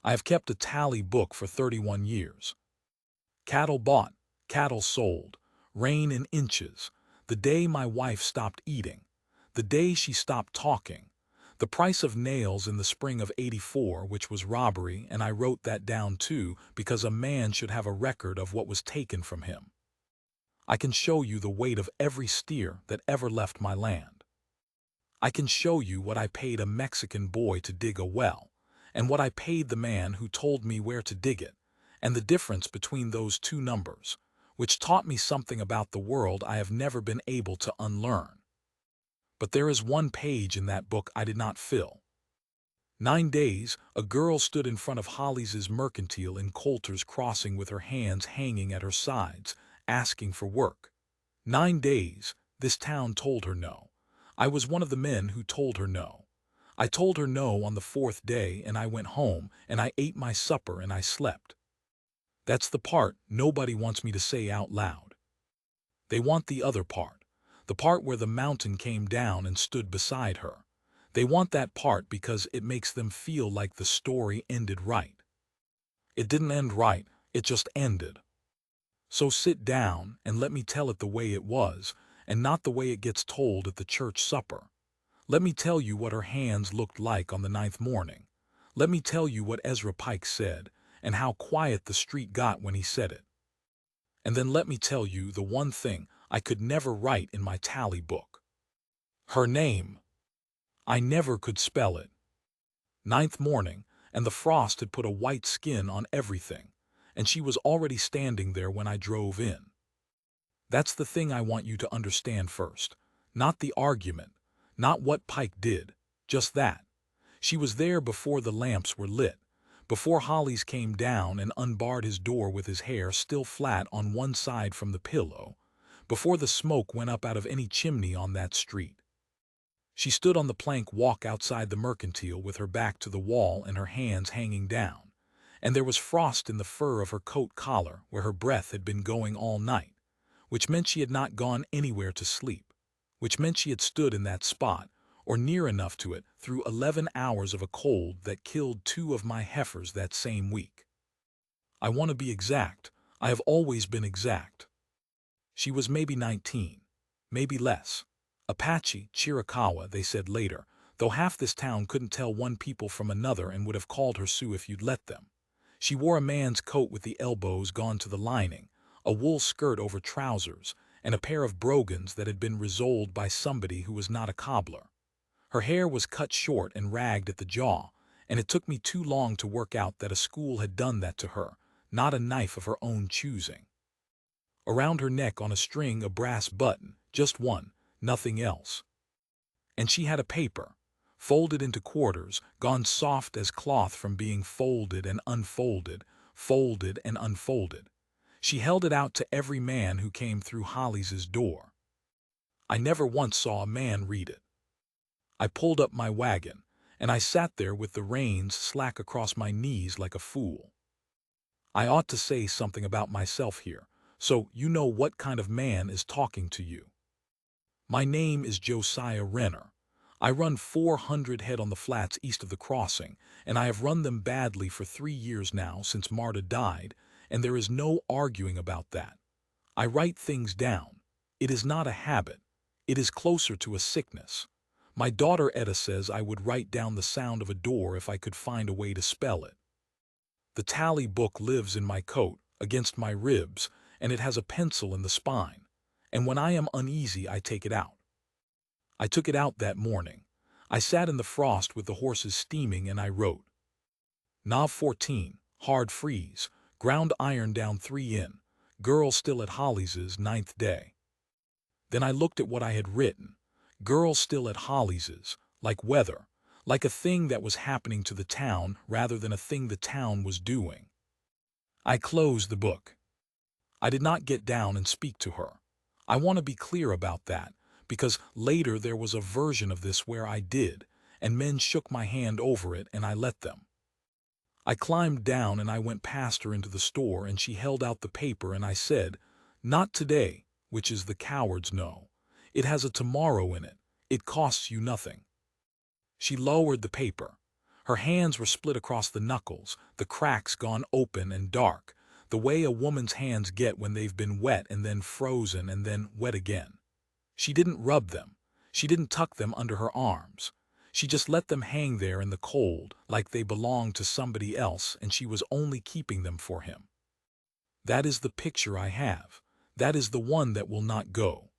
I have kept a tally book for 31 years. Cattle bought, cattle sold, rain in inches, the day my wife stopped eating, the day she stopped talking, the price of nails in the spring of '84, which was robbery, and I wrote that down too because a man should have a record of what was taken from him. I can show you the weight of every steer that ever left my land. I can show you what I paid a Mexican boy to dig a well, and what I paid the man who told me where to dig it, and the difference between those two numbers, which taught me something about the world I have never been able to unlearn. But there is one page in that book I did not fill. 9 days, a girl stood in front of Hollies' mercantile in Coulter's Crossing with her hands hanging at her sides, asking for work. 9 days, this town told her no. I was one of the men who told her no. I told her no on the fourth day, and I went home, and I ate my supper, and I slept. That's the part nobody wants me to say out loud. They want the other part, the part where the mountain came down and stood beside her. They want that part because it makes them feel like the story ended right. It didn't end right, it just ended. So sit down and let me tell it the way it was, and not the way it gets told at the church supper. Let me tell you what her hands looked like on the 9th morning. Let me tell you what Ezra Pike said, and how quiet the street got when he said it. And then let me tell you the one thing I could never write in my tally book. Her name. I never could spell it. 9th morning, and the frost had put a white skin on everything, and she was already standing there when I drove in. That's the thing I want you to understand first. Not the argument, not what Pike did, just that. She was there before the lamps were lit, before Hollies came down and unbarred his door with his hair still flat on one side from the pillow, before the smoke went up out of any chimney on that street. She stood on the plank walk outside the mercantile with her back to the wall and her hands hanging down, and there was frost in the fur of her coat collar where her breath had been going all night, which meant she had not gone anywhere to sleep, which meant she had stood in that spot, or near enough to it, through 11 hours of a cold that killed 2 of my heifers that same week. I want to be exact. I have always been exact. She was maybe 19, maybe less. Apache, Chiricahua, they said later, though half this town couldn't tell one people from another and would have called her Sioux if you'd let them. She wore a man's coat with the elbows gone to the lining, a wool skirt over trousers, and a pair of brogans that had been resoled by somebody who was not a cobbler. Her hair was cut short and ragged at the jaw, and it took me too long to work out that a school had done that to her, not a knife of her own choosing. Around her neck on a string a brass button, just one, nothing else. And she had a paper, folded into quarters, gone soft as cloth from being folded and unfolded, folded and unfolded. She held it out to every man who came through Hollies' door. I never once saw a man read it. I pulled up my wagon, and I sat there with the reins slack across my knees like a fool. I ought to say something about myself here, so you know what kind of man is talking to you. My name is Josiah Renner. I run 400 head on the flats east of the crossing, and I have run them badly for 3 years now since Marta died, and there is no arguing about that. I write things down. It is not a habit. It is closer to a sickness. My daughter Etta says I would write down the sound of a door if I could find a way to spell it. The tally book lives in my coat, against my ribs, and it has a pencil in the spine, and when I am uneasy I take it out. I took it out that morning. I sat in the frost with the horses steaming and I wrote. Nov 14, hard freeze, ground iron down 3 in, girl still at Hollies' 9th day. Then I looked at what I had written. Girl still at Hollies', like weather, like a thing that was happening to the town rather than a thing the town was doing. I closed the book. I did not get down and speak to her. I want to be clear about that, because later there was a version of this where I did, and men shook my hand over it and I let them. I climbed down and I went past her into the store and she held out the paper and I said, "Not today," which is the coward's no. It has a tomorrow in it. It costs you nothing. She lowered the paper. Her hands were split across the knuckles, the cracks gone open and dark, the way a woman's hands get when they've been wet and then frozen and then wet again. She didn't rub them. She didn't tuck them under her arms. She just let them hang there in the cold like they belonged to somebody else and she was only keeping them for him. That is the picture I have. That is the one that will not go.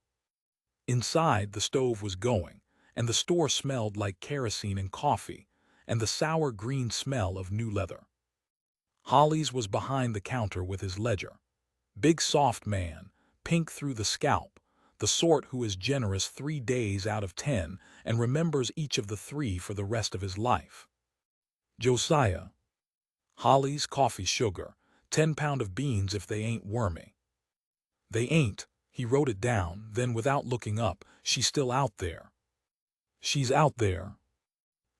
Inside, the stove was going, and the store smelled like kerosene and coffee, and the sour green smell of new leather. Holly's was behind the counter with his ledger. Big soft man, pink through the scalp, the sort who is generous 3 days out of 10 and remembers each of the 3 for the rest of his life. Josiah. Holly's coffee sugar, 10 pound of beans if they ain't wormy. They ain't, he wrote it down, then without looking up, she's still out there. She's out there.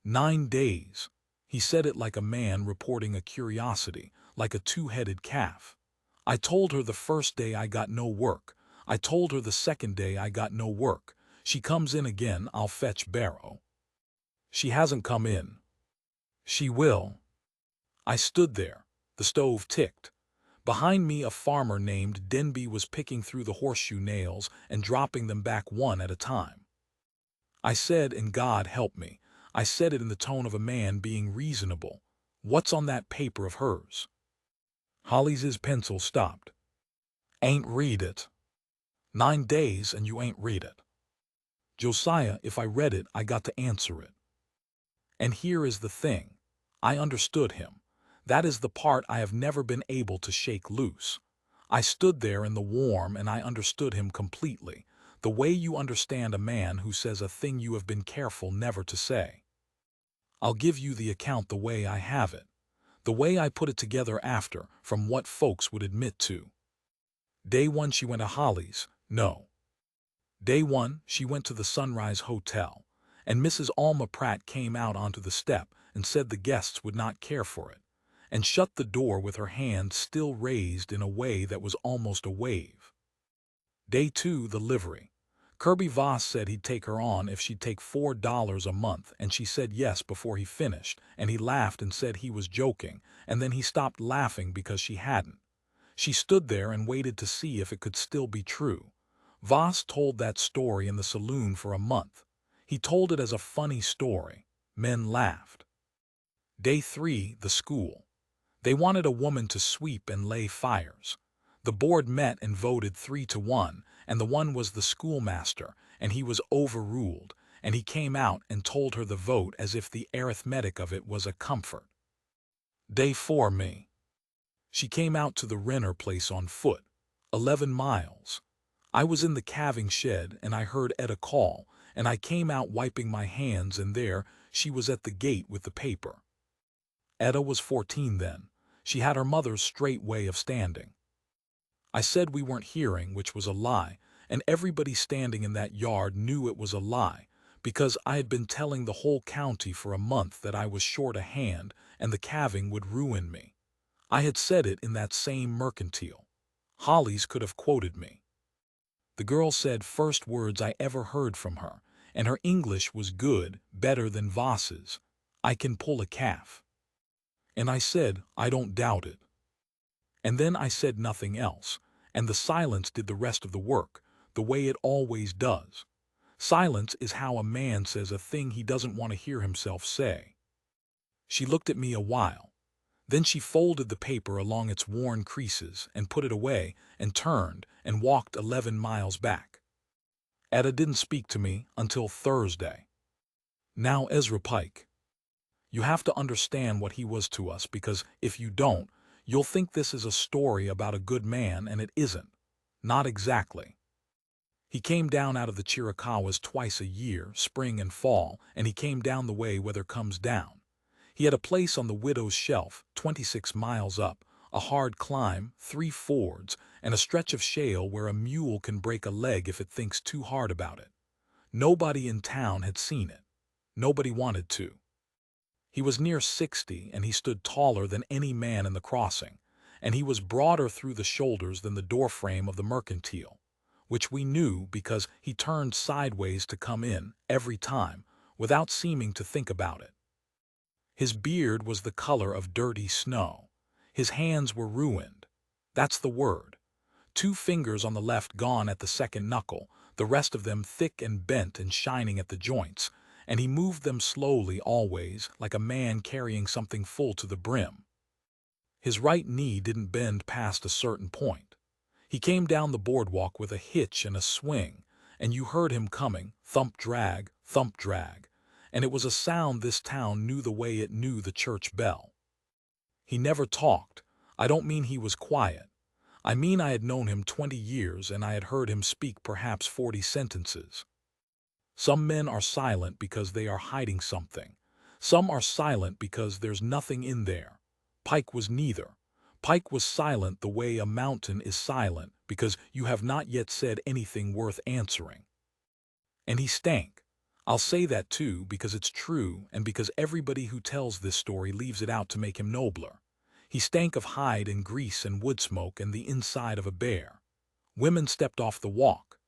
9 days. He said it like a man reporting a curiosity, like a two-headed calf. I told her the first day I got no work. I told her the second day I got no work. She comes in again, I'll fetch Barrow. She hasn't come in. She will. I stood there. The stove ticked. Behind me a farmer named Denby was picking through the horseshoe nails and dropping them back one at a time. I said, and God help me, I said it in the tone of a man being reasonable. What's on that paper of hers? Holly's pencil stopped. Ain't read it. 9 days and you ain't read it. Josiah, if I read it, I got to answer it. And here is the thing. I understood him. That is the part I have never been able to shake loose. I stood there in the warm and I understood him completely, the way you understand a man who says a thing you have been careful never to say. I'll give you the account the way I have it, the way I put it together after, from what folks would admit to. Day 1 she went to Holly's, no. Day 1 she went to the Sunrise Hotel, and Mrs. Alma Pratt came out onto the step and said the guests would not care for it, and shut the door with her hand still raised in a way that was almost a wave. Day 2 the livery. Kirby Voss said he'd take her on if she'd take $4 a month, and she said yes before he finished, and he laughed and said he was joking, and then he stopped laughing because she hadn't. She stood there and waited to see if it could still be true. Voss told that story in the saloon for a month. He told it as a funny story. Men laughed. Day 3 the school. They wanted a woman to sweep and lay fires. The board met and voted 3-1, and the one was the schoolmaster, and he was overruled, and he came out and told her the vote as if the arithmetic of it was a comfort. Day 4 me. She came out to the Renner place on foot, 11 miles. I was in the calving shed, and I heard Etta call, and I came out wiping my hands, and there she was at the gate with the paper. Etta was 14 then. She had her mother's straight way of standing. I said we weren't hearing, which was a lie, and everybody standing in that yard knew it was a lie, because I had been telling the whole county for a month that I was short a hand and the calving would ruin me. I had said it in that same mercantile. Holly's could have quoted me. The girl said first words I ever heard from her, and her English was good, better than Voss's. I can pull a calf. And I said, I don't doubt it. And then I said nothing else, and the silence did the rest of the work, the way it always does. Silence is how a man says a thing he doesn't want to hear himself say. She looked at me a while. Then she folded the paper along its worn creases and put it away and turned and walked 11 miles back. Etta didn't speak to me until Thursday. Now Ezra Pike. You have to understand what he was to us, because if you don't, you'll think this is a story about a good man, and it isn't. Not exactly. He came down out of the Chiricahuas twice a year, spring and fall, and he came down the way weather comes down. He had a place on the Widow's Shelf, 26 miles up, a hard climb, 3 fords, and a stretch of shale where a mule can break a leg if it thinks too hard about it. Nobody in town had seen it. Nobody wanted to. He was near 60, and he stood taller than any man in the crossing, and he was broader through the shoulders than the doorframe of the mercantile, which we knew because he turned sideways to come in every time, without seeming to think about it. His beard was the color of dirty snow. His hands were ruined. That's the word. 2 fingers on the left gone at the second knuckle, the rest of them thick and bent and shining at the joints, and he moved them slowly always, like a man carrying something full to the brim. His right knee didn't bend past a certain point. He came down the boardwalk with a hitch and a swing, and you heard him coming, thump drag, and it was a sound this town knew the way it knew the church bell. He never talked. I don't mean he was quiet. I mean I had known him 20 years and I had heard him speak perhaps 40 sentences. Some men are silent because they are hiding something. Some are silent because there's nothing in there. Pike was neither. Pike was silent the way a mountain is silent because you have not yet said anything worth answering. And he stank. I'll say that too because it's true and because everybody who tells this story leaves it out to make him nobler. He stank of hide and grease and wood smoke and the inside of a bear. Women stepped off the walk.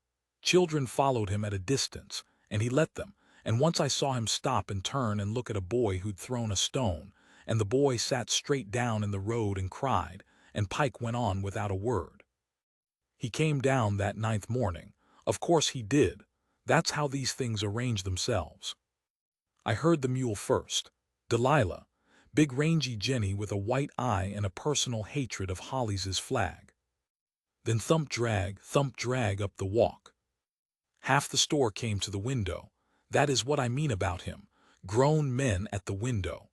Children followed him at a distance, and he let them, and once I saw him stop and turn and look at a boy who'd thrown a stone, and the boy sat straight down in the road and cried, and Pike went on without a word. He came down that 9th morning. Of course he did. That's how these things arrange themselves. I heard the mule first. Delilah. Big rangy Jenny with a white eye and a personal hatred of Holly's flag. Then thump drag up the walk. Half the store came to the window. That is what I mean about him. Grown men at the window.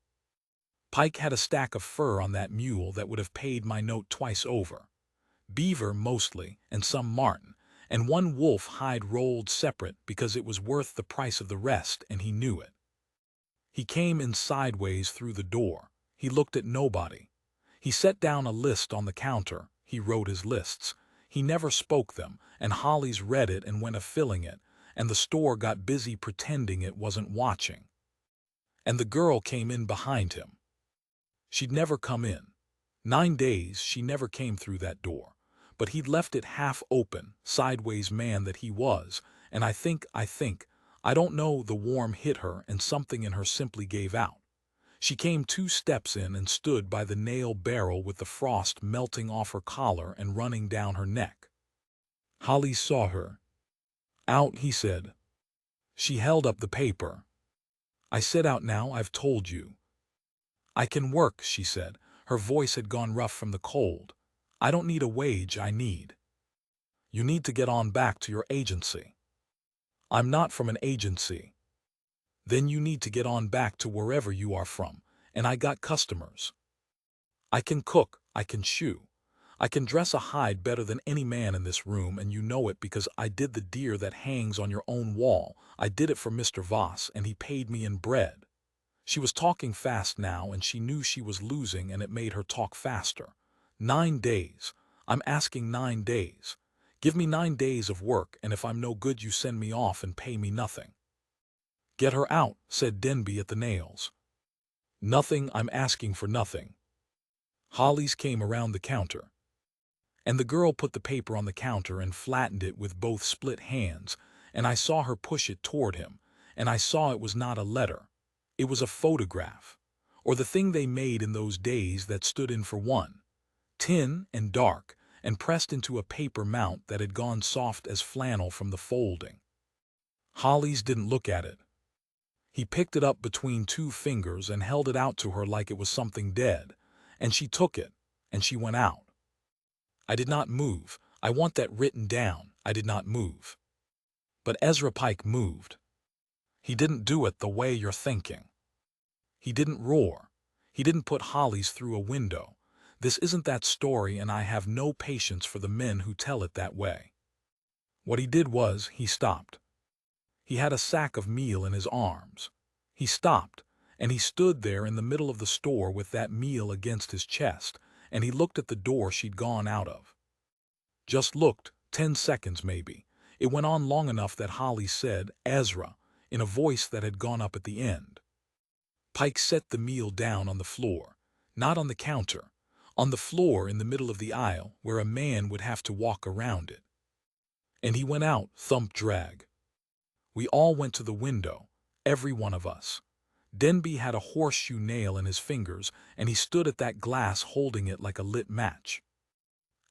Pike had a stack of fur on that mule that would have paid my note twice over. Beaver mostly, and some marten, and one wolf hide rolled separate because it was worth the price of the rest and he knew it. He came in sideways through the door. He looked at nobody. He set down a list on the counter. He wrote his lists. He never spoke them, and Holly's read it and went a-filling it, and the store got busy pretending it wasn't watching. And the girl came in behind him. She'd never come in. 9 days she never came through that door, but he'd left it half open, sideways man that he was, and I think, I don't know, the warm hit her and something in her simply gave out. She came 2 steps in and stood by the nail barrel with the frost melting off her collar and running down her neck. Holly saw her. Out, he said. She held up the paper. I said, out now, I've told you. I can work, she said. Her voice had gone rough from the cold. I don't need a wage, I need. You need to get on back to your agency. I'm not from an agency. Then you need to get on back to wherever you are from, and I got customers. I can cook, I can shoe. I can dress a hide better than any man in this room, and you know it because I did the deer that hangs on your own wall. I did it for Mr. Voss, and he paid me in bread. She was talking fast now, and she knew she was losing, and it made her talk faster. 9 days. I'm asking 9 days. Give me 9 days of work, and if I'm no good you send me off and pay me nothing. Get her out, said Denby at the nails. Nothing, I'm asking for nothing. Holly's came around the counter. And the girl put the paper on the counter and flattened it with both split hands, and I saw her push it toward him, and I saw it was not a letter. It was a photograph, or the thing they made in those days that stood in for one. Tin and dark, and pressed into a paper mount that had gone soft as flannel from the folding. Holly's didn't look at it. He picked it up between 2 fingers and held it out to her like it was something dead, and she took it, and she went out. I did not move. I want that written down. I did not move. But Ezra Pike moved. He didn't do it the way you're thinking. He didn't roar. He didn't put Holly's through a window. This isn't that story, and I have no patience for the men who tell it that way. What he did was, he stopped. He had a sack of meal in his arms. He stopped, and he stood there in the middle of the store with that meal against his chest, and he looked at the door she'd gone out of. Just looked, 10 seconds maybe. It went on long enough that Holly said, Ezra, in a voice that had gone up at the end. Pike set the meal down on the floor, not on the counter, on the floor in the middle of the aisle where a man would have to walk around it. And he went out, thump drag. We all went to the window, every one of us. Denby had a horseshoe nail in his fingers, and he stood at that glass holding it like a lit match.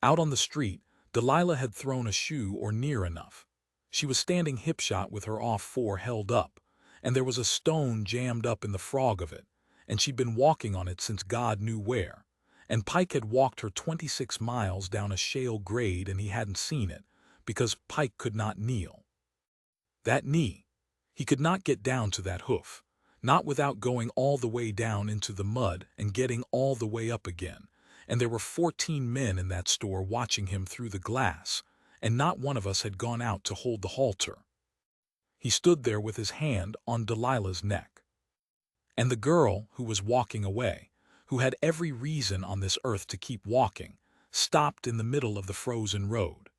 Out on the street, Delilah had thrown a shoe or near enough. She was standing hip-shot with her off-4 held up, and there was a stone jammed up in the frog of it, and she'd been walking on it since God knew where. And Pike had walked her 26 miles down a shale grade and he hadn't seen it, because Pike could not kneel. That knee. He could not get down to that hoof, not without going all the way down into the mud and getting all the way up again. And there were 14 men in that store watching him through the glass, and not one of us had gone out to hold the halter. He stood there with his hand on Delilah's neck. And the girl, who was walking away, who had every reason on this earth to keep walking, stopped in the middle of the frozen road.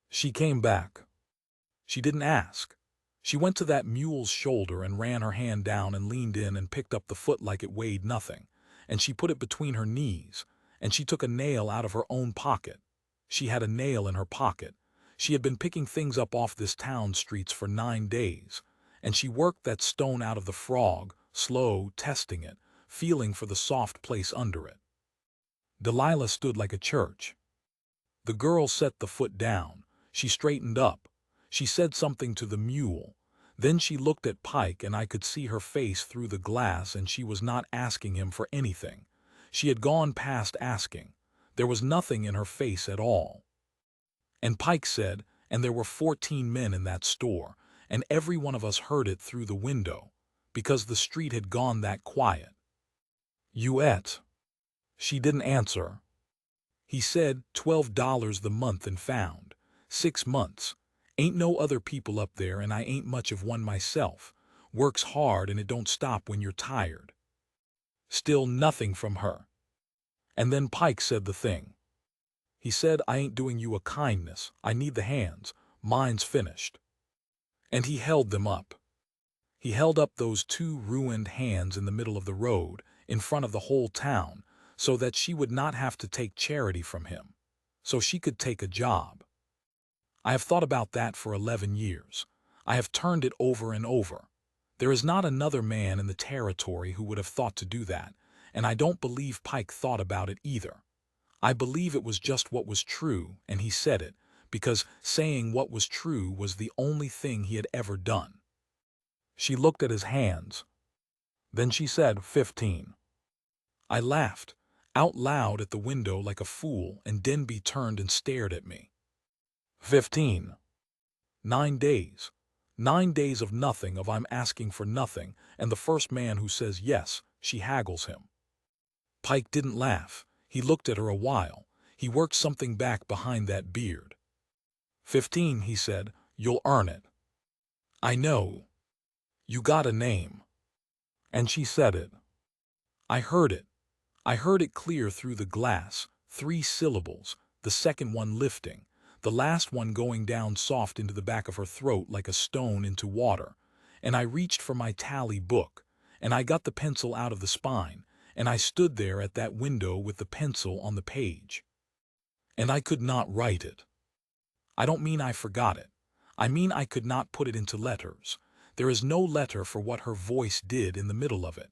She came back. She didn't ask. She went to that mule's shoulder and ran her hand down and leaned in and picked up the foot like it weighed nothing, and she put it between her knees, and she took a nail out of her own pocket. She had a nail in her pocket. She had been picking things up off this town streets for 9 days, and she worked that stone out of the frog, slow, testing it, feeling for the soft place under it. Delilah stood like a church. The girl set the foot down. She straightened up. She said something to the mule. Then she looked at Pike, and I could see her face through the glass, and she was not asking him for anything. She had gone past asking. There was nothing in her face at all. And Pike said, and there were 14 men in that store, and every one of us heard it through the window, because the street had gone that quiet. You ate. She didn't answer. He said, $12 the month and found. 6 months. Ain't no other people up there, and I ain't much of one myself. Works hard and it don't stop when you're tired. Still nothing from her. And then Pike said the thing. He said, I ain't doing you a kindness. I need the hands. Mine's finished. And he held them up. He held up those 2 ruined hands in the middle of the road, in front of the whole town, so that she would not have to take charity from him, so she could take a job. I have thought about that for 11 years. I have turned it over and over. There is not another man in the territory who would have thought to do that, and I don't believe Pike thought about it either. I believe it was just what was true, and he said it, because saying what was true was the only thing he had ever done. She looked at his hands. Then she said, 15. I laughed, out loud at the window like a fool, and Denby turned and stared at me. 15. 9 days. 9 days of nothing, of I'm asking for nothing, and the first man who says yes, she haggles him. Pike didn't laugh. He looked at her a while. He worked something back behind that beard. 15, he said, you'll earn it. I know. You got a name. And she said it. I heard it. I heard it clear through the glass, 3 syllables, the second one lifting, the last one going down soft into the back of her throat like a stone into water. And I reached for my tally book, and I got the pencil out of the spine, and I stood there at that window with the pencil on the page. And I could not write it. I don't mean I forgot it. I mean I could not put it into letters. There is no letter for what her voice did in the middle of it.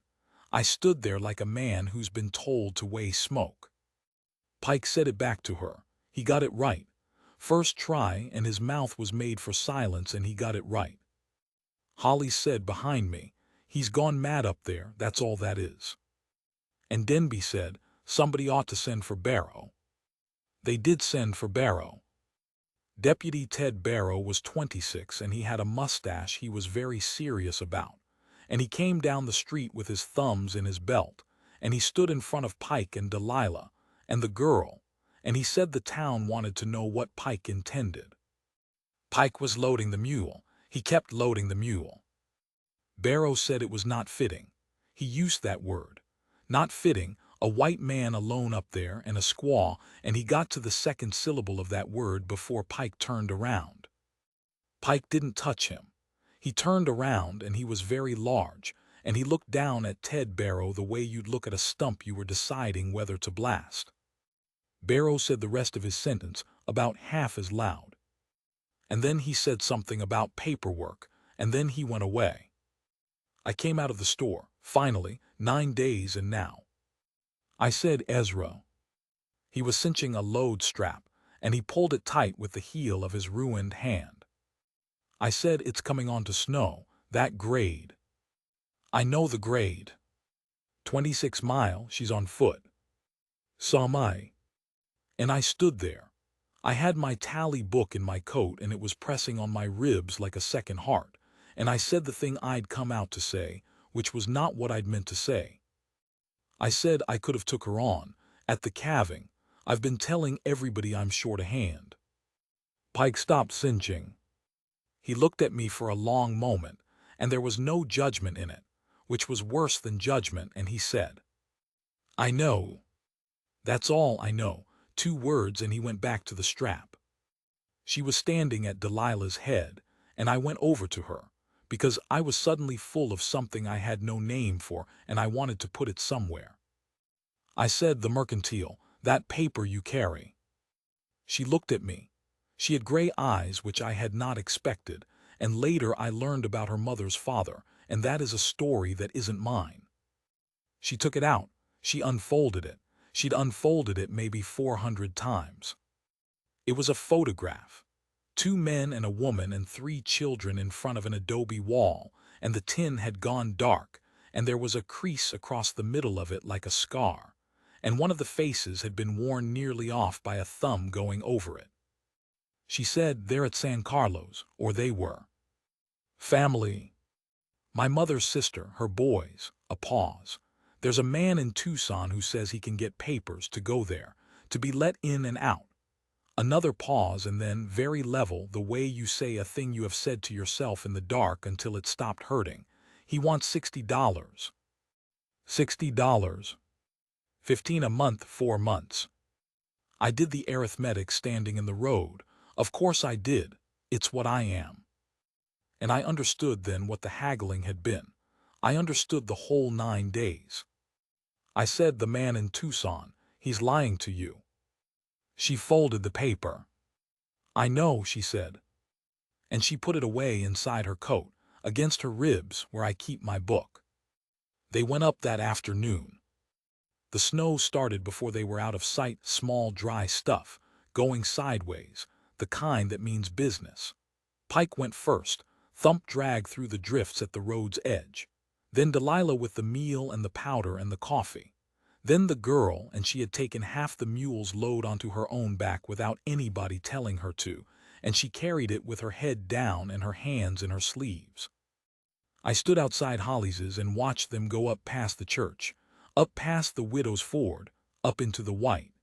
I stood there like a man who's been told to weigh smoke. Pike said it back to her. He got it right. First try, and his mouth was made for silence, and he got it right. Holly said behind me, he's gone mad up there, that's all that is. And Denby said, somebody ought to send for Barrow. They did send for Barrow. Deputy Ted Barrow was 26, and he had a mustache he was very serious about. And he came down the street with his thumbs in his belt, and he stood in front of Pike and Delilah, and the girl, and he said the town wanted to know what Pike intended. Pike was loading the mule. He kept loading the mule. Barrow said it was not fitting. He used that word. Not fitting, a white man alone up there and a squaw, and he got to the second syllable of that word before Pike turned around. Pike didn't touch him. He turned around, and he was very large, and he looked down at Ted Barrow the way you'd look at a stump you were deciding whether to blast. Barrow said the rest of his sentence about half as loud. And then he said something about paperwork, and then he went away. I came out of the store, finally, 9 days and now. I said, Ezra. He was cinching a load strap, and he pulled it tight with the heel of his ruined hand. I said, it's coming on to snow, that grade. I know the grade. 26 mile, she's on foot. Saw my. And I stood there. I had my tally book in my coat and it was pressing on my ribs like a second heart, and I said the thing I'd come out to say, which was not what I'd meant to say. I said I could have took her on, at the calving. I've been telling everybody I'm short a hand. Pike stopped cinching. He looked at me for a long moment, and there was no judgment in it, which was worse than judgment, and he said, I know. That's all I know. 2 words, and he went back to the strap. She was standing at Delilah's head, and I went over to her, because I was suddenly full of something I had no name for, and I wanted to put it somewhere. I said, the mercantile, that paper you carry. She looked at me. She had gray eyes, which I had not expected, and later I learned about her mother's father, and that is a story that isn't mine. She took it out. She unfolded it. She'd unfolded it maybe 400 times. It was a photograph. 2 men and a woman and 3 children in front of an adobe wall, and the tin had gone dark, and there was a crease across the middle of it like a scar, and one of the faces had been worn nearly off by a thumb going over it. She said, they're at San Carlos, or they were. Family. My mother's sister, her boys. A pause. There's a man in Tucson who says he can get papers to go there, to be let in and out. Another pause, and then, very level, the way you say a thing you have said to yourself in the dark until it stopped hurting. He wants $60. $60. 15 a month, 4 months. I did the arithmetic standing in the road. Of course I did. It's what I am. And I understood then what the haggling had been. I understood the whole 9 days. I said, the man in Tucson, he's lying to you. She folded the paper. I know, she said. And she put it away inside her coat, against her ribs where I keep my book. They went up that afternoon. The snow started before they were out of sight, small dry stuff, going sideways, the kind that means business. Pike went first, thump drag through the drifts at the road's edge. Then Delilah with the meal and the powder and the coffee. Then the girl, and she had taken half the mule's load onto her own back without anybody telling her to, and she carried it with her head down and her hands in her sleeves. I stood outside Hollies's and watched them go up past the church, up past the widow's ford, up into the white.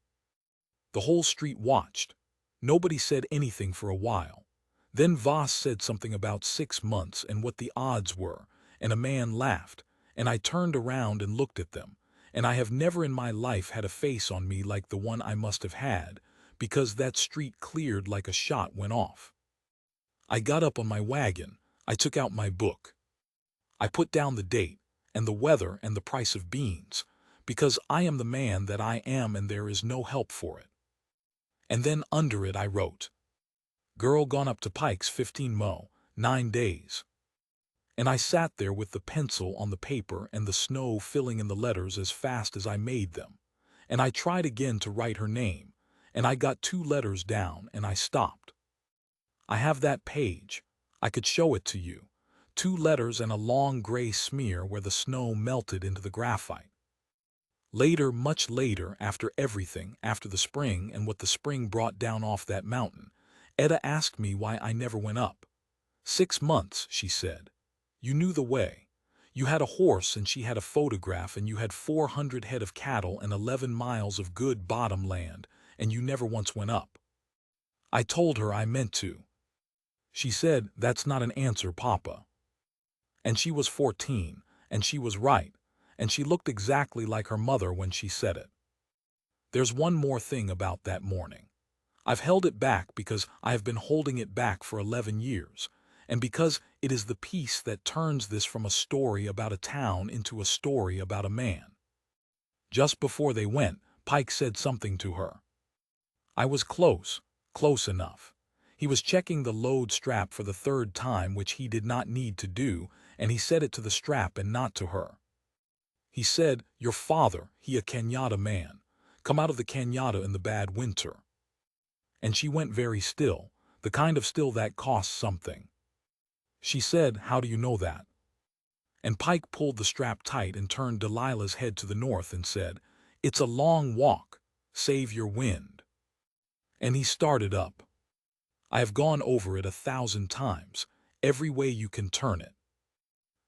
The whole street watched. Nobody said anything for a while. Then Voss said something about 6 months and what the odds were, and a man laughed, and I turned around and looked at them, and I have never in my life had a face on me like the one I must have had, because that street cleared like a shot went off. I got up on my wagon. I took out my book. I put down the date, and the weather and the price of beans, because I am the man that I am and there is no help for it. And then under it I wrote, Girl gone up to Pike's 15 mo, 9 days. And I sat there with the pencil on the paper and the snow filling in the letters as fast as I made them. And I tried again to write her name, and I got 2 letters down and I stopped. I have that page. I could show it to you. 2 letters and a long gray smear where the snow melted into the graphite. Later, much later, after everything, after the spring and what the spring brought down off that mountain, Etta asked me why I never went up. 6 months, she said. You knew the way. You had a horse and she had a photograph and you had 400 head of cattle and 11 miles of good bottom land, and you never once went up. I told her I meant to. She said, that's not an answer, Papa. And she was 14, and she was right, and she looked exactly like her mother when she said it. There's one more thing about that morning. I've held it back because I have been holding it back for 11 years, and because it is the piece that turns this from a story about a town into a story about a man. Just before they went, Pike said something to her. I was close enough. He was checking the load strap for the 3rd time, which he did not need to do, and he said it to the strap and not to her. He said, "Your father, he a Cañada man, come out of the Cañada in the bad winter." And she went very still, the kind of still that costs something. She said, "How do you know that?" And Pike pulled the strap tight and turned Delilah's head to the north and said, "It's a long walk. Save your wind." And he started up. I have gone over it 1,000 times, every way you can turn it.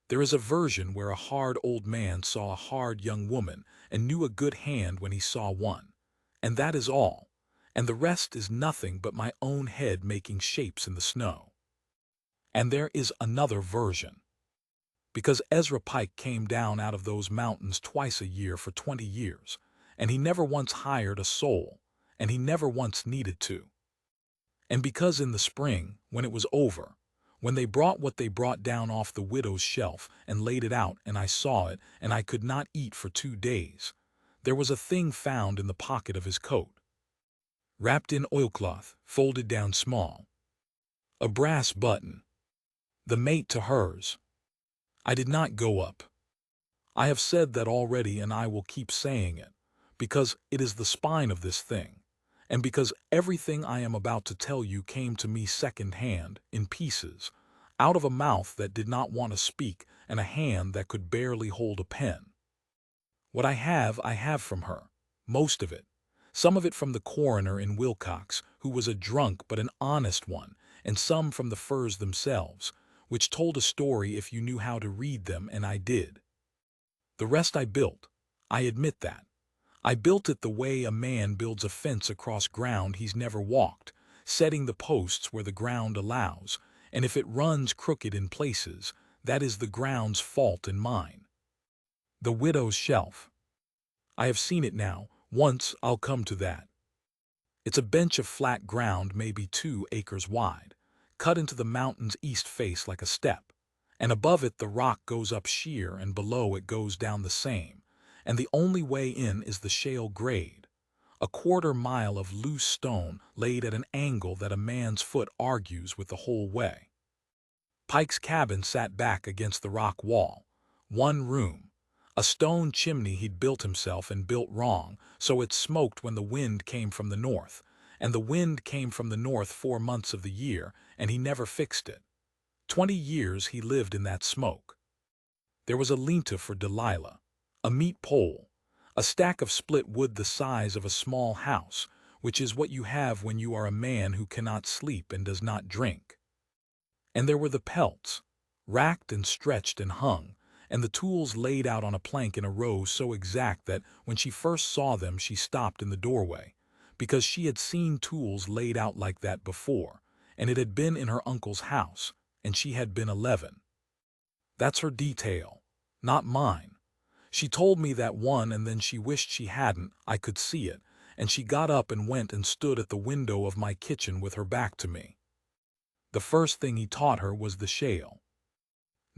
There is a version where a hard old man saw a hard young woman and knew a good hand when he saw one. And that is all. And the rest is nothing but my own head making shapes in the snow. And there is another version. Because Ezra Pike came down out of those mountains twice a year for 20 years, and he never once hired a soul, and he never once needed to. And because in the spring, when it was over, when they brought what they brought down off the widow's shelf and laid it out and I saw it and I could not eat for 2 days, there was a thing found in the pocket of his coat. Wrapped in oilcloth, folded down small. A brass button. The mate to hers. I did not go up. I have said that already and I will keep saying it, because it is the spine of this thing, and because everything I am about to tell you came to me second-hand, in pieces, out of a mouth that did not want to speak and a hand that could barely hold a pen. What I have from her, most of it. Some of it from the coroner in Wilcox, who was a drunk but an honest one, and some from the furs themselves, which told a story if you knew how to read them, and I did. The rest I built. I admit that. I built it the way a man builds a fence across ground he's never walked, setting the posts where the ground allows, and if it runs crooked in places, that is the ground's fault and mine. The widow's shelf. I have seen it now. Once I'll come to that. It's a bench of flat ground maybe 2 acres wide, cut into the mountain's east face like a step, and above it the rock goes up sheer and below it goes down the same, and the only way in is the shale grade, a 1/4 mile of loose stone laid at an angle that a man's foot argues with the whole way. Pike's cabin sat back against the rock wall, 1 room. A stone chimney he'd built himself and built wrong, so it smoked when the wind came from the north, and the wind came from the north 4 months of the year, and he never fixed it. 20 years he lived in that smoke. There was a linta for Delilah, a meat pole, a stack of split wood the size of a small house, which is what you have when you are a man who cannot sleep and does not drink. And there were the pelts, racked and stretched and hung, and the tools laid out on a plank in a row so exact that when she first saw them she stopped in the doorway, because she had seen tools laid out like that before, and it had been in her uncle's house, and she had been 11. That's her detail, not mine. She told me that one and then she wished she hadn't, I could see it, and she got up and went and stood at the window of my kitchen with her back to me. The first thing he taught her was the shale.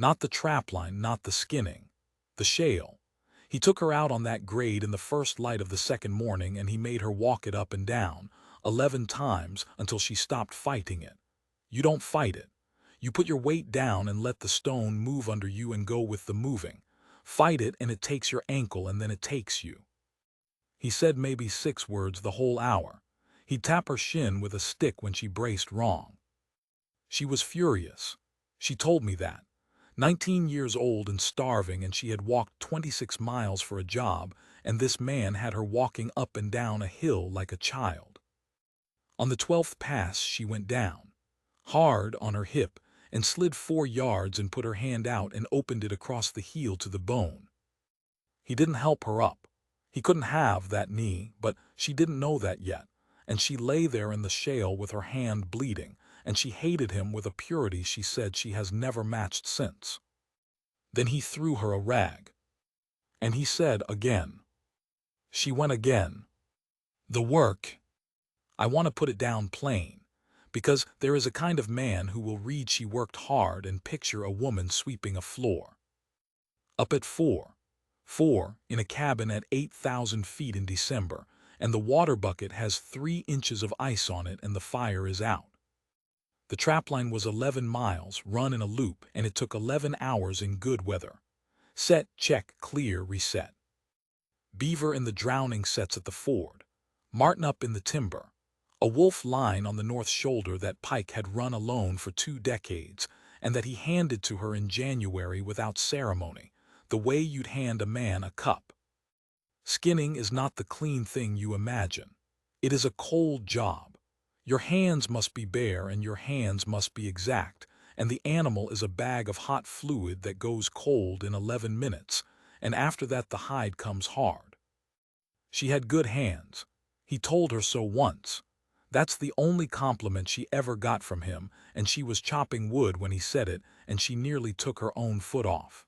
Not the trapline, not the skinning. The shale. He took her out on that grade in the first light of the second morning and he made her walk it up and down, 11 times until she stopped fighting it. You don't fight it. You put your weight down and let the stone move under you and go with the moving. Fight it and it takes your ankle and then it takes you. He said maybe 6 words the whole hour. He'd tap her shin with a stick when she braced wrong. She was furious. She told me that. 19 years old and starving, and she had walked 26 miles for a job, and this man had her walking up and down a hill like a child. On the 12th pass she went down, hard on her hip, and slid 4 yards and put her hand out and opened it across the heel to the bone. He didn't help her up. He couldn't have that knee, but she didn't know that yet, and she lay there in the shale with her hand bleeding, and she hated him with a purity she said she has never matched since. Then he threw her a rag. And he said again. She went again. The work. I want to put it down plain, because there is a kind of man who will read she worked hard and picture a woman sweeping a floor. Up at 4, in a cabin at 8,000 feet in December, and the water bucket has 3 inches of ice on it and the fire is out. The trapline was 11 miles, run in a loop, and it took 11 hours in good weather. Set, check, clear, reset. Beaver in the drowning sets at the ford. Martin up in the timber. A wolf line on the north shoulder that Pike had run alone for 2 decades, and that he handed to her in January without ceremony, the way you'd hand a man a cup. Skinning is not the clean thing you imagine. It is a cold job. Your hands must be bare and your hands must be exact, and the animal is a bag of hot fluid that goes cold in 11 minutes, and after that the hide comes hard. She had good hands. He told her so once. That's the only compliment she ever got from him, and she was chopping wood when he said it, and she nearly took her own foot off.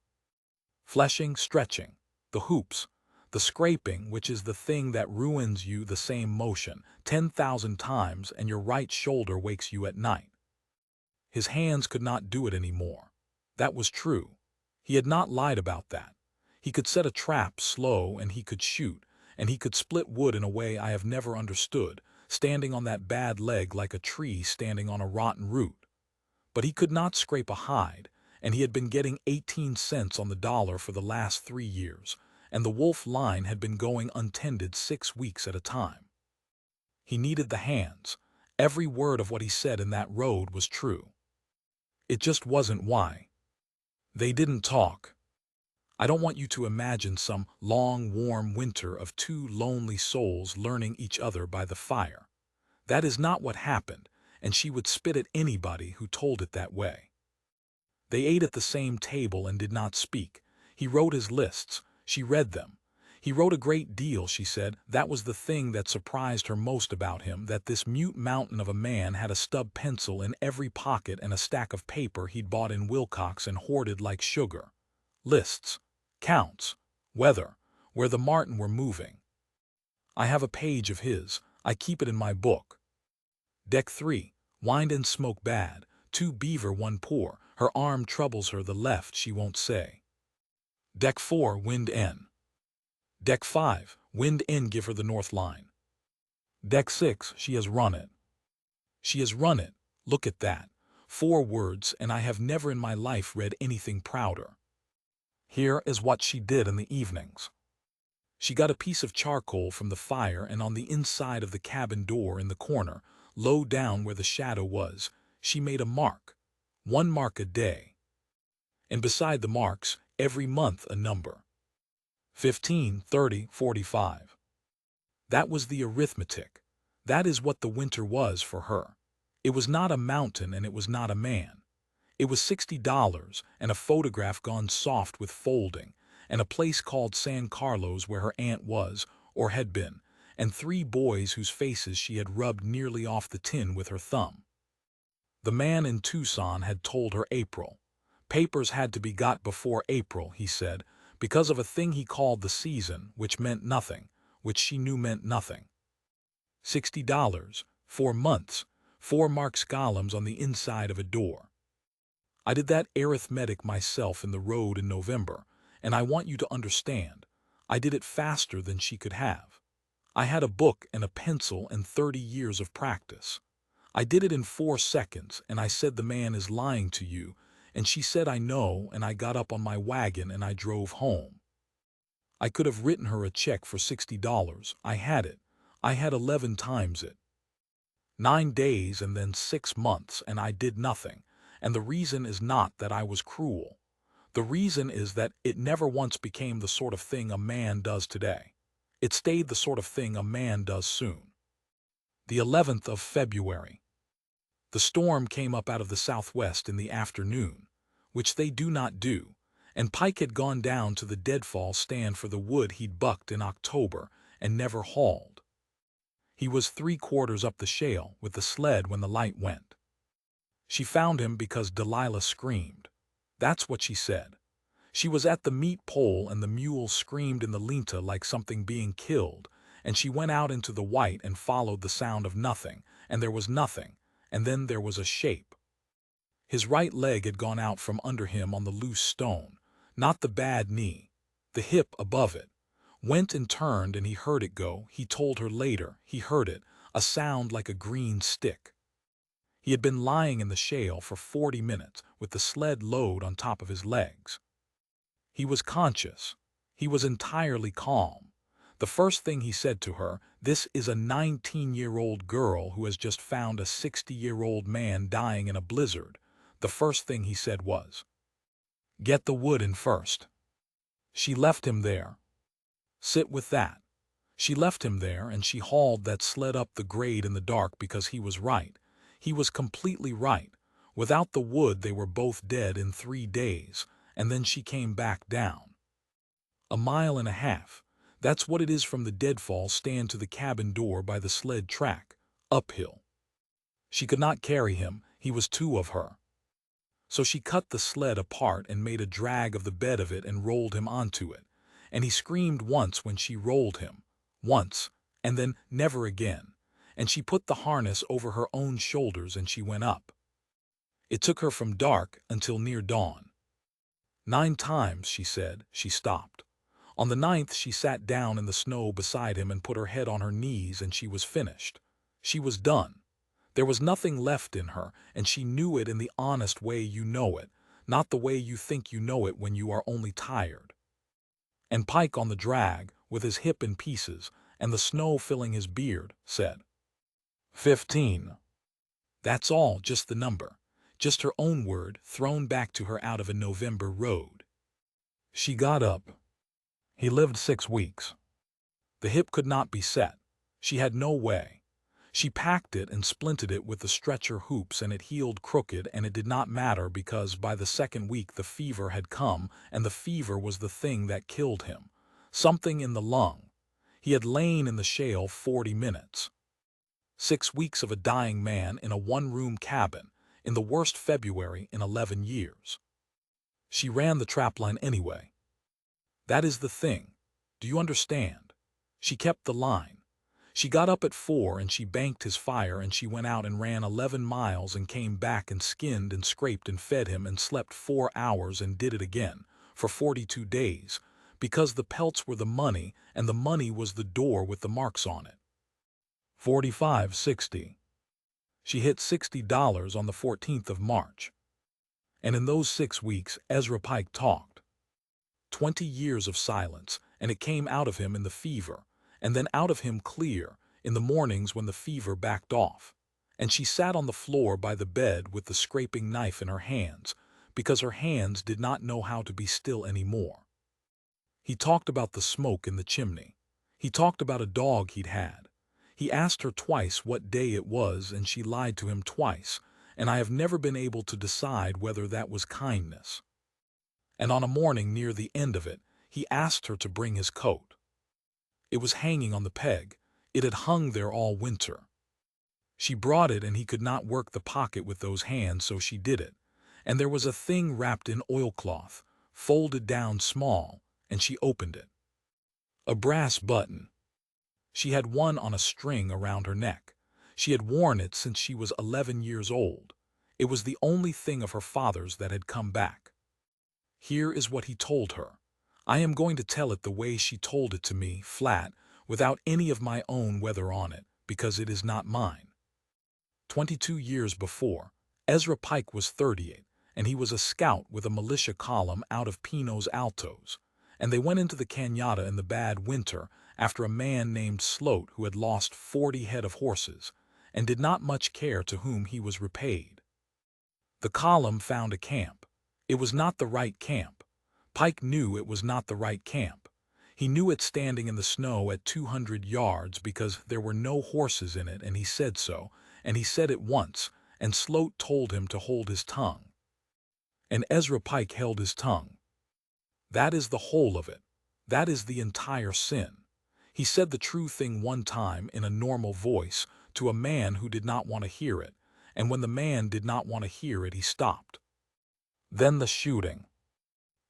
Fleshing, stretching, the hoops, the scraping, which is the thing that ruins you, the same motion, 10,000 times, and your right shoulder wakes you at night. His hands could not do it anymore. That was true. He had not lied about that. He could set a trap slow, and he could shoot, and he could split wood in a way I have never understood, standing on that bad leg like a tree standing on a rotten root. But he could not scrape a hide, and he had been getting 18 cents on the dollar for the last 3 years, and the wolf line had been going untended 6 weeks at a time. He needed the hands. Every word of what he said in that road was true. It just wasn't why. They didn't talk. I don't want you to imagine some long, warm winter of 2 lonely souls learning each other by the fire. That is not what happened, and she would spit at anybody who told it that way. They ate at the same table and did not speak. He wrote his lists. She read them. He wrote a great deal, she said. That was the thing that surprised her most about him, that this mute mountain of a man had a stub pencil in every pocket and a stack of paper he'd bought in Wilcox and hoarded like sugar. Lists. Counts. Weather. Where the marten were moving. I have a page of his. I keep it in my book. Deck 3. Wind and smoke bad. 2 beaver, 1 poor. Her arm troubles her, the left she won't say. Deck 4. Wind N. Deck 5. Wind N, give her the north line. Deck 6. She has run it. She has run it. Look at that. 4 words, and I have never in my life read anything prouder. Here is what she did in the evenings. She got a piece of charcoal from the fire, and on the inside of the cabin door in the corner, low down where the shadow was, she made a mark. 1 mark a day. And beside the marks, every month a number. 15, 30, 45. That was the arithmetic. That is what the winter was for her. It was not a mountain and it was not a man. It was $60 and a photograph gone soft with folding, and a place called San Carlos where her aunt was, or had been, and 3 boys whose faces she had rubbed nearly off the tin with her thumb. The man in Tucson had told her April. Papers had to be got before April, he said, because of a thing he called the season, which meant nothing, which she knew meant nothing. $60, 4 months, 4 marks columns on the inside of a door. I did that arithmetic myself in the road in November, and I want you to understand, I did it faster than she could have. I had a book and a pencil and 30 years of practice. I did it in 4 seconds, and I said, the man is lying to you, and she said, I know, and I got up on my wagon and I drove home. I could have written her a check for $60. I had it. I had 11 times it. 9 days and then 6 months, and I did nothing. And the reason is not that I was cruel. The reason is that it never once became the sort of thing a man does today. It stayed the sort of thing a man does soon. The 11th of February. The storm came up out of the southwest in the afternoon, which they do not do, and Pike had gone down to the deadfall stand for the wood he'd bucked in October and never hauled. He was 3/4 up the shale with the sled when the light went. She found him because Delilah screamed. That's what she said. She was at the meat pole and the mule screamed in the linta like something being killed, and she went out into the white and followed the sound of nothing, and there was nothing, and then there was a shape. His right leg had gone out from under him on the loose stone, not the bad knee, the hip above it. Went and turned, and he heard it go. He told her later, he heard it, a sound like a green stick. He had been lying in the shale for 40 minutes with the sled load on top of his legs. He was conscious. He was entirely calm. The first thing he said to her, "This is a 19-year-old girl who has just found a 60-year-old man dying in a blizzard." The first thing he said was, "Get the wood in first." She left him there. Sit with that. She left him there, and she hauled that sled up the grade in the dark because he was right. He was completely right. Without the wood they were both dead in 3 days, and then she came back down. A mile and a half. That's what it is from the deadfall stand to the cabin door by the sled track, uphill. She could not carry him, he was two of her. So she cut the sled apart and made a drag of the bed of it and rolled him onto it. And he screamed once when she rolled him. Once, and then never again. And she put the harness over her own shoulders and she went up. It took her from dark until near dawn. 9 times, she said, she stopped. On the 9th she sat down in the snow beside him and put her head on her knees, and she was finished. She was done. There was nothing left in her, and she knew it in the honest way you know it, not the way you think you know it when you are only tired. And Pike on the drag, with his hip in pieces, and the snow filling his beard, said, 15. That's all, just the number. Just her own word, thrown back to her out of a November road. She got up. He lived 6 weeks. The hip could not be set. She had no way. She packed it and splinted it with the stretcher hoops, and it healed crooked, and it did not matter because by the 2nd week the fever had come, and the fever was the thing that killed him. Something in the lung. He had lain in the shale 40 minutes. 6 weeks of a dying man in a 1-room cabin, in the worst February in 11 years. She ran the trapline anyway. That is the thing. Do you understand? She kept the line. She got up at 4 and she banked his fire, and she went out and ran 11 miles and came back and skinned and scraped and fed him and slept 4 hours and did it again for 42 days because the pelts were the money and the money was the door with the marks on it. 45.60. She hit $60 on the 14th of March. And in those 6 weeks Ezra Pike talked. 20 years of silence, and it came out of him in the fever, and then out of him clear, in the mornings when the fever backed off. And she sat on the floor by the bed with the scraping knife in her hands, because her hands did not know how to be still anymore. He talked about the smoke in the chimney. He talked about a dog he'd had. He asked her twice what day it was, and she lied to him twice, and I have never been able to decide whether that was kindness. And on a morning near the end of it, he asked her to bring his coat. It was hanging on the peg. It had hung there all winter. She brought it, and he could not work the pocket with those hands, so she did it. And there was a thing wrapped in oilcloth, folded down small, and she opened it. A brass button. She had one on a string around her neck. She had worn it since she was 11 years old. It was the only thing of her father's that had come back. Here is what he told her. I am going to tell it the way she told it to me, flat, without any of my own weather on it, because it is not mine. 22 years before, Ezra Pike was 38, and he was a scout with a militia column out of Pinos Altos, and they went into the Cañada in the bad winter after a man named Sloat who had lost 40 head of horses, and did not much care to whom he was repaid. The column found a camp. It was not the right camp. Pike knew it was not the right camp. He knew it standing in the snow at 200 yards because there were no horses in it, and he said so, and he said it once, and Sloat told him to hold his tongue. And Ezra Pike held his tongue. That is the whole of it. That is the entire sin. He said the true thing one time in a normal voice to a man who did not want to hear it, and when the man did not want to hear it, he stopped. Then the shooting.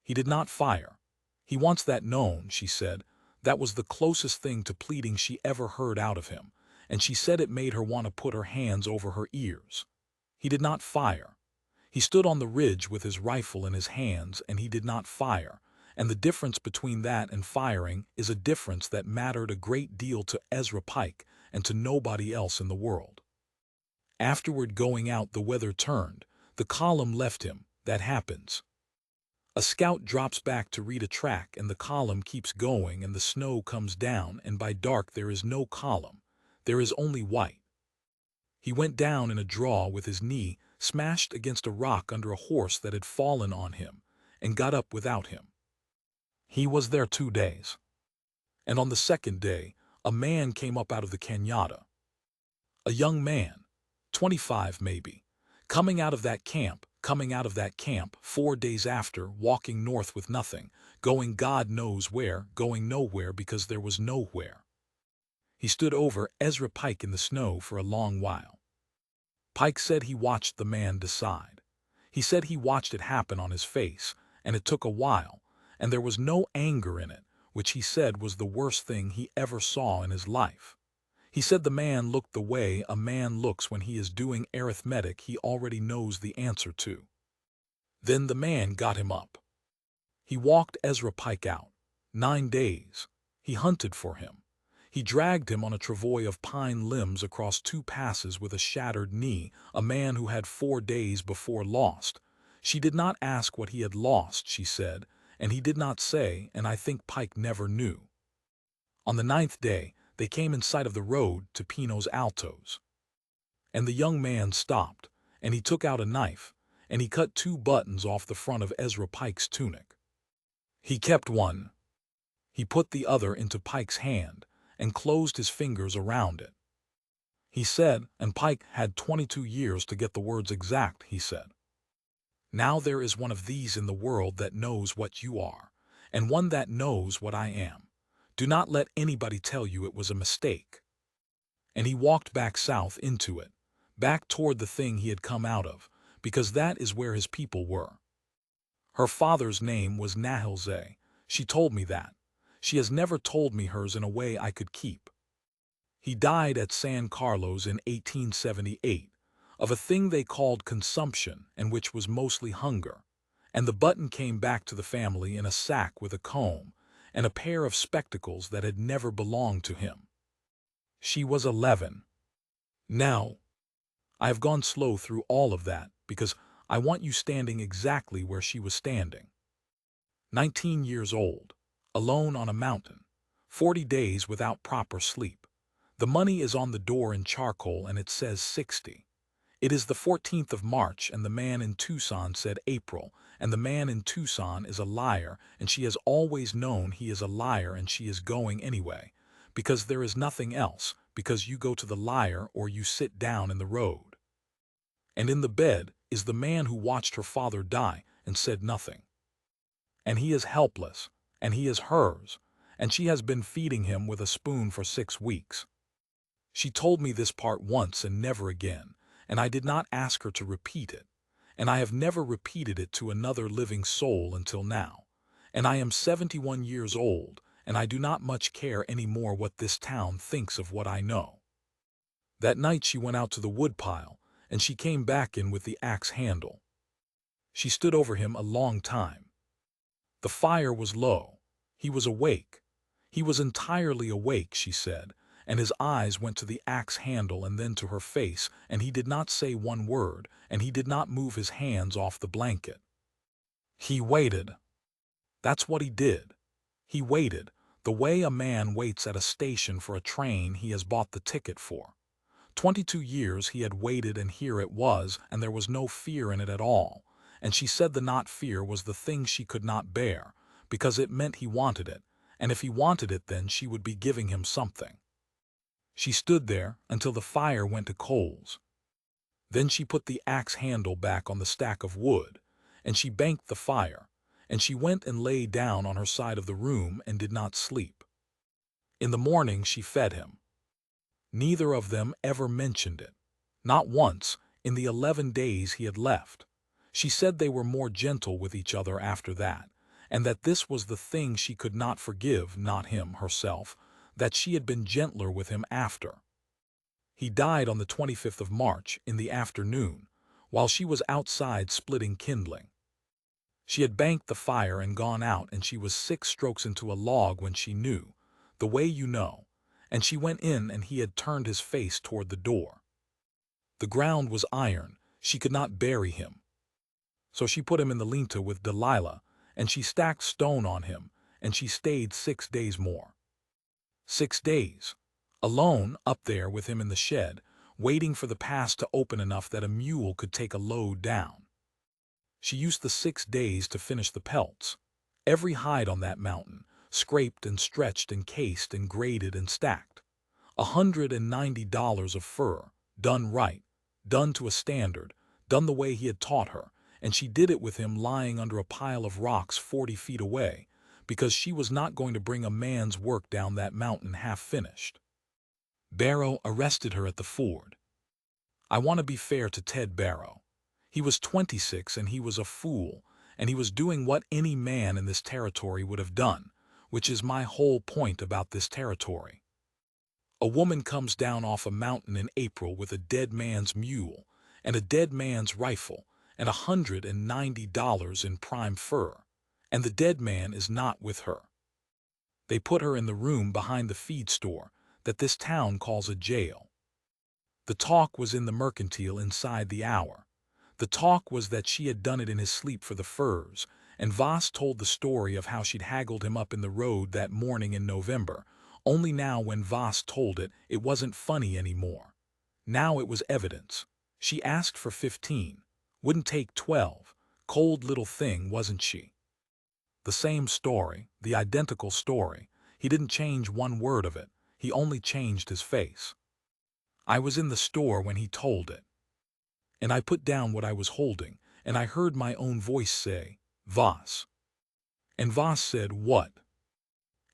He did not fire. He wants that known, she said. That was the closest thing to pleading she ever heard out of him, and she said it made her want to put her hands over her ears. He did not fire. He stood on the ridge with his rifle in his hands, and he did not fire, and the difference between that and firing is a difference that mattered a great deal to Ezra Pike and to nobody else in the world. Afterward going out the weather turned, the column left him, that happens. A scout drops back to read a track and the column keeps going and the snow comes down and by dark there is no column, there is only white. He went down in a draw with his knee smashed against a rock under a horse that had fallen on him, and got up without him. He was there 2 days. And on the second day, a man came up out of the cañada. A young man, 25 maybe, coming out of that camp 4 days after, walking north with nothing, going God knows where, going nowhere because there was nowhere. He stood over Ezra Pike in the snow for a long while. Pike said he watched the man decide. He said he watched it happen on his face, and it took a while, and there was no anger in it, which he said was the worst thing he ever saw in his life. He said the man looked the way a man looks when he is doing arithmetic he already knows the answer to. Then the man got him up. He walked Ezra Pike out. 9 days. He hunted for him. He dragged him on a travois of pine limbs across 2 passes with a shattered knee, a man who had 4 days before lost. She did not ask what he had lost, she said, and he did not say, and I think Pike never knew. On the 9th day, they came in sight of the road to Pinos Altos. And the young man stopped, and he took out a knife, and he cut 2 buttons off the front of Ezra Pike's tunic. He kept one. He put the other into Pike's hand, and closed his fingers around it. He said, and Pike had 22 years to get the words exact, he said, "Now there is one of these in the world that knows what you are, and one that knows what I am. Do not let anybody tell you it was a mistake." And he walked back south into it, back toward the thing he had come out of, because that is where his people were. Her father's name was Nahilze. She told me that. She has never told me hers in a way I could keep. He died at San Carlos in 1878, of a thing they called consumption and which was mostly hunger, and the button came back to the family in a sack with a comb and a pair of spectacles that had never belonged to him. She was 11. Now, I have gone slow through all of that because I want you standing exactly where she was standing. 19 years old, alone on a mountain, 40 days without proper sleep. The money is on the door in charcoal and it says 60. It is the 14th of March and the man in Tucson said April, and the man in Tucson is a liar and she has always known he is a liar and she is going anyway, because there is nothing else, because you go to the liar or you sit down in the road. And in the bed is the man who watched her father die and said nothing. And he is helpless, and he is hers, and she has been feeding him with a spoon for 6 weeks. She told me this part once and never again, and I did not ask her to repeat it, and I have never repeated it to another living soul until now. And I am 71 years old, and I do not much care any more what this town thinks of what I know. That night she went out to the woodpile, and she came back in with the axe handle. She stood over him a long time. The fire was low. He was awake. He was entirely awake, she said, and his eyes went to the axe handle and then to her face, and he did not say one word, and he did not move his hands off the blanket. He waited. That's what he did. He waited, the way a man waits at a station for a train he has bought the ticket for. 22 years he had waited, and here it was, and there was no fear in it at all. And she said the not fear was the thing she could not bear, because it meant he wanted it, and if he wanted it then she would be giving him something. She stood there until the fire went to coals. Then she put the axe handle back on the stack of wood, and she banked the fire, and she went and lay down on her side of the room and did not sleep. In the morning she fed him. Neither of them ever mentioned it. Not once, in the 11 days he had left. She said they were more gentle with each other after that, and that this was the thing she could not forgive, not him, herself, that she had been gentler with him after. He died on the 25th of March in the afternoon, while she was outside splitting kindling. She had banked the fire and gone out, and she was 6 strokes into a log when she knew, the way you know, and she went in and he had turned his face toward the door. The ground was iron. She could not bury him. So she put him in the linta with Delilah, and she stacked stone on him, and she stayed 6 days more. 6 days. Alone, up there with him in the shed, waiting for the pass to open enough that a mule could take a load down. She used the 6 days to finish the pelts. Every hide on that mountain, scraped and stretched and cased and graded and stacked. $190 of fur, done right, done to a standard, done the way he had taught her, and she did it with him lying under a pile of rocks 40 feet away, because she was not going to bring a man's work down that mountain half-finished. Barrow arrested her at the ford. I want to be fair to Ted Barrow. He was 26 and he was a fool, and he was doing what any man in this territory would have done, which is my whole point about this territory. A woman comes down off a mountain in April with a dead man's mule and a dead man's rifle and $190 in prime fur, and the dead man is not with her. They put her in the room behind the feed store that this town calls a jail. The talk was in the mercantile inside the hour. The talk was that she had done it in his sleep for the furs, and Voss told the story of how she'd haggled him up in the road that morning in November, only now when Voss told it, it wasn't funny anymore. Now it was evidence. She asked for 15, wouldn't take 12, cold little thing, wasn't she? The same story, the identical story. He didn't change one word of it, he only changed his face. I was in the store when he told it. And I put down what I was holding, and I heard my own voice say, Voss. And Voss said, what?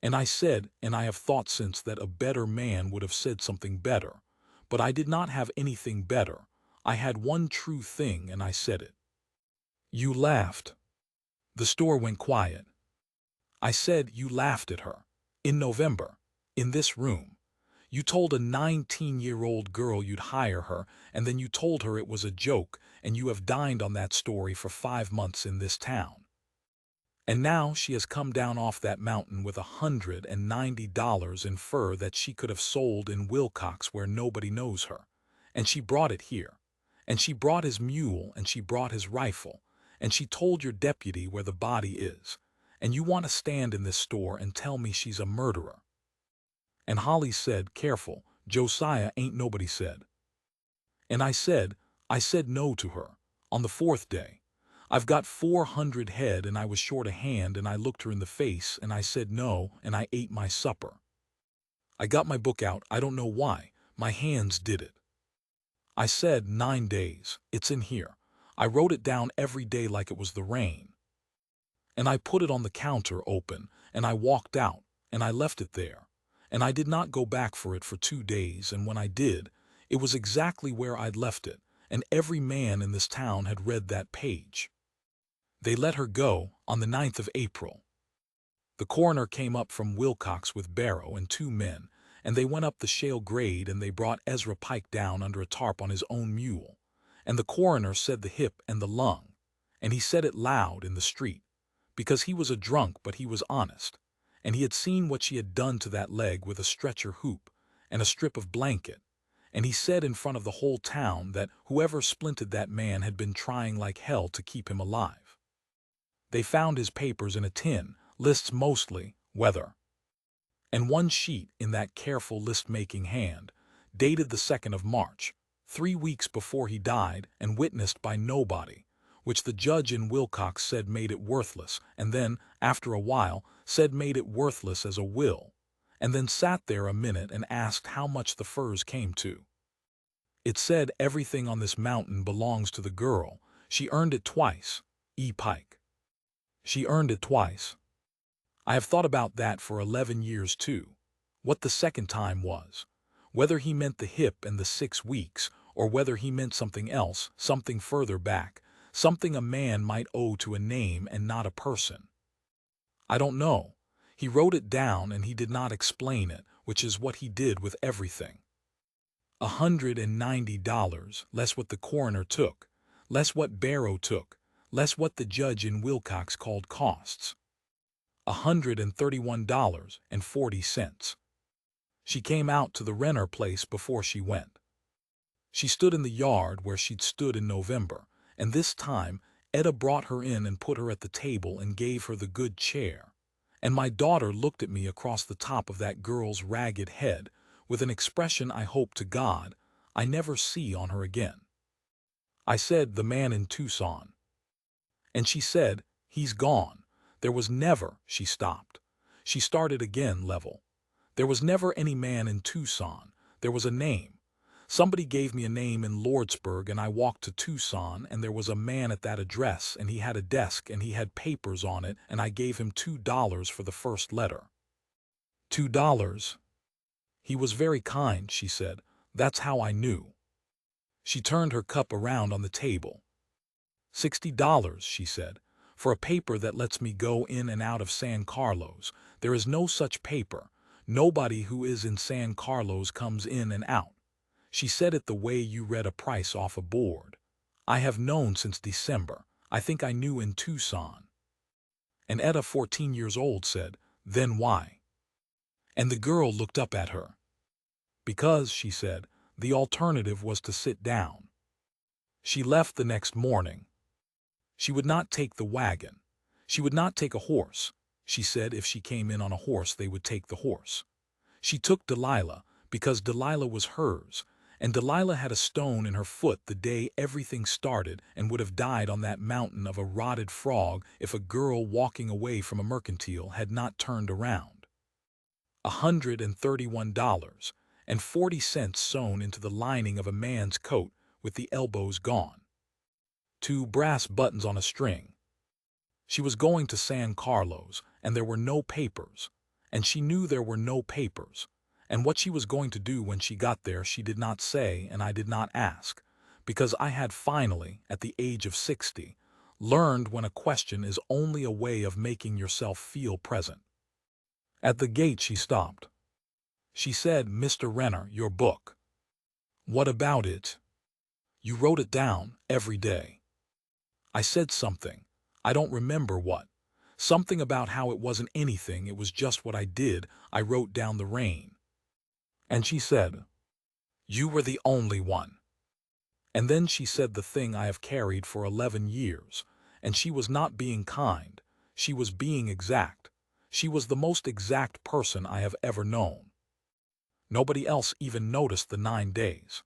And I said, and I have thought since that a better man would have said something better, but I did not have anything better. I had one true thing, and I said it. You laughed. The store went quiet. I said, you laughed at her. In November. In this room. You told a 19-year-old girl you'd hire her, and then you told her it was a joke, and you have dined on that story for 5 months in this town. And now she has come down off that mountain with $190 in fur that she could have sold in Wilcox where nobody knows her. And she brought it here. And she brought his mule, and she brought his rifle, and she told your deputy where the body is. And you want to stand in this store and tell me she's a murderer. And Holly said, careful, Josiah, ain't nobody said. And I said no to her. On the 4th day. I've got 400 head and I was short a hand, and I looked her in the face and I said no, and I ate my supper. I got my book out, I don't know why, my hands did it. I said 9 days, it's in here. I wrote it down every day like it was the rain. And I put it on the counter open, and I walked out, and I left it there. And I did not go back for it for 2 days, and when I did, it was exactly where I'd left it, and every man in this town had read that page. They let her go on the 9th of April. The coroner came up from Wilcox with Barrow and 2 men, and they went up the shale grade, and they brought Ezra Pike down under a tarp on his own mule. And the coroner said the hip and the lung, and he said it loud in the street, because he was a drunk but he was honest. And he had seen what she had done to that leg with a stretcher hoop and a strip of blanket, and he said in front of the whole town that whoever splinted that man had been trying like hell to keep him alive. They found his papers in a tin, lists mostly, weather. And one sheet in that careful list-making hand, dated the 2nd of March, 3 weeks before he died and witnessed by nobody, which the judge in Wilcox said made it worthless, and then, after a while, said made it worthless as a will, and then sat there a minute and asked how much the furs came to. It said everything on this mountain belongs to the girl. She earned it twice, E. Pike. She earned it twice. I have thought about that for 11 years too, what the second time was, whether he meant the hip and the 6 weeks, or whether he meant something else, something further back, something a man might owe to a name and not a person. I don't know. He wrote it down and he did not explain it, which is what he did with everything. $190, less what the coroner took, less what Barrow took, less what the judge in Wilcox called costs. $131.40. She came out to the Renner place before she went. She stood in the yard where she'd stood in November, and this time Etta brought her in and put her at the table and gave her the good chair. And my daughter looked at me across the top of that girl's ragged head with an expression I hope to God I never see on her again. I said, "The man in Tucson." And she said, "He's gone. There was never—" She stopped. She started again level. "There was never any man in Tucson. There was a name. Somebody gave me a name in Lordsburg, and I walked to Tucson, and there was a man at that address, and he had a desk, and he had papers on it, and I gave him $2 for the first letter." $2. "He was very kind," she said. "That's how I knew." She turned her cup around on the table. $60, she said, "for a paper that lets me go in and out of San Carlos. There is no such paper. Nobody who is in San Carlos comes in and out." She said it the way you read a price off a board. "I have known since December. I think I knew in Tucson." And Etta, 14 years old, said, "Then why?" And the girl looked up at her. "Because," she said, "the alternative was to sit down." She left the next morning. She would not take the wagon. She would not take a horse. She said if she came in on a horse, they would take the horse. She took Delilah because Delilah was hers, and Delilah had a stone in her foot the day everything started and would have died on that mountain of a rotted frog if a girl walking away from a mercantile had not turned around. $131.40 sewn into the lining of a man's coat with the elbows gone. 2 brass buttons on a string. She was going to San Carlos, and there were no papers, and she knew there were no papers, and what she was going to do when she got there she did not say, and I did not ask, because I had finally, at the age of 60, learned when a question is only a way of making yourself feel present. At the gate she stopped. She said, "Mr. Renner, your book." "What about it?" "You wrote it down every day." I said something. I don't remember what. Something about how it wasn't anything, it was just what I did. I wrote down the rain. And she said, "You were the only one." And then she said the thing I have carried for 11 years. And she was not being kind. She was being exact. She was the most exact person I have ever known. Nobody else even noticed the 9 days.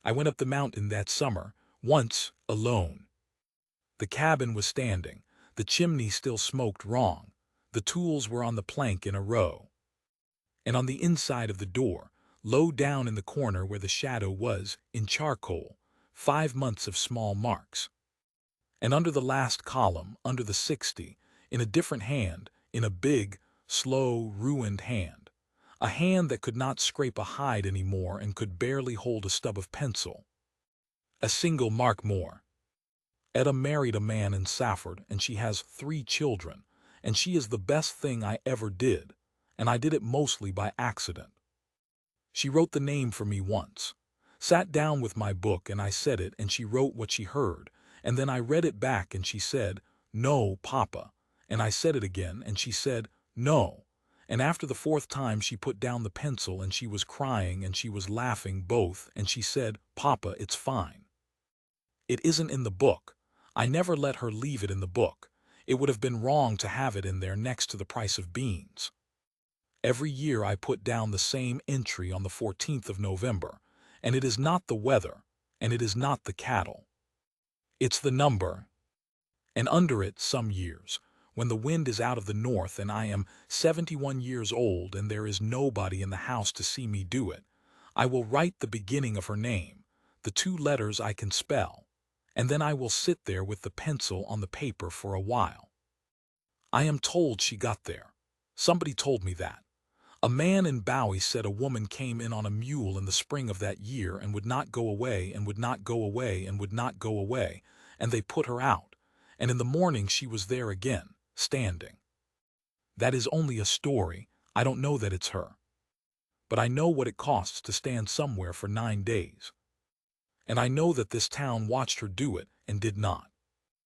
I went up the mountain that summer, once, alone. The cabin was standing. The chimney still smoked wrong. The tools were on the plank in a row. And on the inside of the door, low down in the corner where the shadow was, in charcoal, 5 months of small marks. And under the last column, under the 60, in a different hand, in a big, slow, ruined hand, a hand that could not scrape a hide anymore and could barely hold a stub of pencil. A single mark more. Etta married a man in Safford, and she has 3 children, and she is the best thing I ever did, and I did it mostly by accident. She wrote the name for me once, sat down with my book, and I said it, and she wrote what she heard, and then I read it back, and she said, "No, Papa," and I said it again, and she said, "No," and after the 4th time she put down the pencil, and she was crying and she was laughing both, and she said, "Papa, it's fine. It isn't in the book. I never let her leave it in the book. It would have been wrong to have it in there next to the price of beans." Every year I put down the same entry on the 14th of November, and it is not the weather, and it is not the cattle. It's the number. And under it, some years, when the wind is out of the north and I am 71 years old and there is nobody in the house to see me do it, I will write the beginning of her name, the 2 letters I can spell, and then I will sit there with the pencil on the paper for a while. I am told she got there. Somebody told me that. A man in Bowie said a woman came in on a mule in the spring of that year and would not go away and would not go away and would not go away, and they put her out, and in the morning she was there again, standing. That is only a story. I don't know that it's her. But I know what it costs to stand somewhere for 9 days. And I know that this town watched her do it and did not.